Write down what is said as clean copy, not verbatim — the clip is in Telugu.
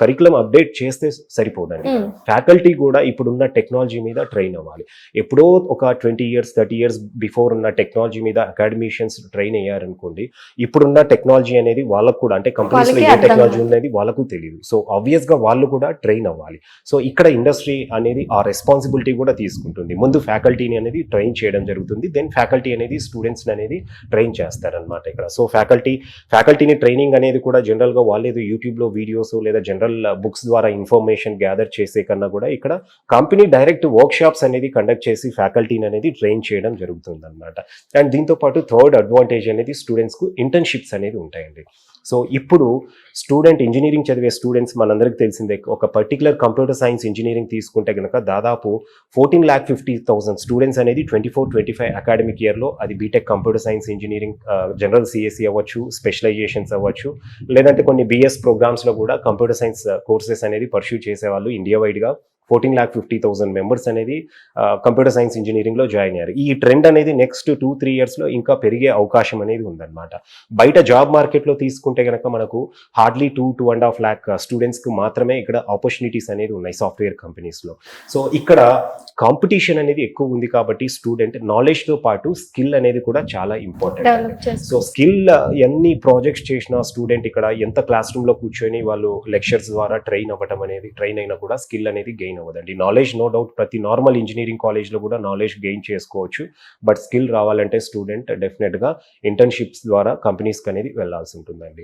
కరికులం అప్డేట్ చేస్తే సరిపోదండి. ఫ్యాకల్టీ కూడా ఇప్పుడున్న టెక్నాలజీ మీద ట్రైన్ అవ్వాలి. ఎప్పుడో ఒక 20 ఇయర్స్ 30 ఇయర్స్ బిఫోర్ ఉన్న టెక్నాలజీ మీద అకాడమిషియన్స్ ట్రైన్ అయ్యారనుకోండి, ఇప్పుడున్న టెక్నాలజీ అనేది వాళ్ళకు కూడా, అంటే కంపెనీస్లో ఏ టెక్నాలజీ అనేది వాళ్ళకు తెలియదు. సో ఆబ్వియస్గా వాళ్ళు కూడా ట్రైన్ అవ్వాలి. సో ఇక్కడ ఇండస్ట్రీ అనేది ఆ రెస్పాన్సిబిలిటీ కూడా తీసుకుంటుంది. ముందు ఫ్యాకల్టీని అనేది ట్రైన్ చేయడం జరుగుతుంది, దెన్ ఫ్యాకల్టీ అనేది స్టూడెంట్స్ అనేది ట్రైన్ చేస్తారనమాట ఇక్కడ. సో ఫ్యాకల్టీని ట్రైనింగ్ అనేది కూడా జనరల్గా వాళ్ళేదో యూట్యూబ్లో వీడియోస్ లేదా జనరల్ బుక్స్ ద్వారా ఇన్ఫర్మేషన్ గ్యాదర్ చేసే కన్నా కూడా ఇక్కడ కంపెనీ డైరెక్ట్ వర్క్ షాప్స్ అనేది కండక్ట్ చేసి ఫ్యాకల్టీని అనేది ట్రైన్ చేయడం జరుగుతుంది అనమాట. అండ్ దీంతో పాటు థర్డ్ అడ్వాంటేజ్ అనేది స్టూడెంట్స్కు ఇంటర్న్షిప్స్ అనేది ఉంటాయండి. సో ఇప్పుడు ఇంజనీరింగ్ చదివే స్టూడెంట్స్ మనందరికీ తెలిసిందే, ఒక పర్టికులర్ కంప్యూటర్ సైన్స్ ఇంజనీరింగ్ తీసుకుంటే కనుక దాదాపు 14,50,000 స్టూడెంట్స్ అనేది 24-25 అకాడమిక్ ఇయర్లో, అది BTech computer science engineering, general CSC అవ్వచ్చు, స్పెషలైజేషన్స్ అవ్వచ్చు, లేదంటే కొన్ని బిఎస్ ప్రోగ్రామ్స్లో కూడా కంప్యూటర్ సైన్స్ కోర్సెస్ అనేది పర్స్యూ చేసేవాళ్ళు ఇండియా వైడ్గా 14,50,000 మెంబర్స్ అనేది కంప్యూటర్ సైన్స్ ఇంజనీరింగ్లో జాయిన్ అయ్యారు. ఈ ట్రెండ్ అనేది నెక్స్ట్ 2-3 ఇయర్స్లో ఇంకా పెరిగే అవకాశం అనేది ఉందన్నమాట. బయట జాబ్ మార్కెట్లో తీసుకుంటే కనుక మనకు హార్డ్లీ 2-2.5 lakh స్టూడెంట్స్కి మాత్రమే ఇక్కడ ఆపర్చునిటీస్ అనేది ఉన్నాయి సాఫ్ట్వేర్ కంపెనీస్లో. సో ఇక్కడ కాంపిటీషన్ అనేది ఎక్కువ ఉంది కాబట్టి స్టూడెంట్ నాలెడ్జ్తో పాటు స్కిల్ అనేది కూడా చాలా ఇంపార్టెంట్. సో స్కిల్ ఎన్ని ప్రాజెక్ట్స్ చేసిన స్టూడెంట్ ఇక్కడ ఎంత క్లాస్ రూమ్లో కూర్చొని వాళ్ళు లెక్చర్స్ ద్వారా ట్రైన్ అయినా కూడా స్కిల్ అనేది గెయిన్ అవ్వదండి. నాలెడ్జ్ నో డౌట్ ప్రతి నార్మల్ ఇంజనీరింగ్ కాలేజ్లో కూడా నాలెడ్జ్ గెయిన్ చేసుకోవచ్చు, బట్ స్కిల్ రావాలంటే స్టూడెంట్ డెఫినెట్గా ఇంటర్న్షిప్స్ ద్వారా కంపెనీస్కి అనేది వెళ్ళాల్సి ఉంటుందండి.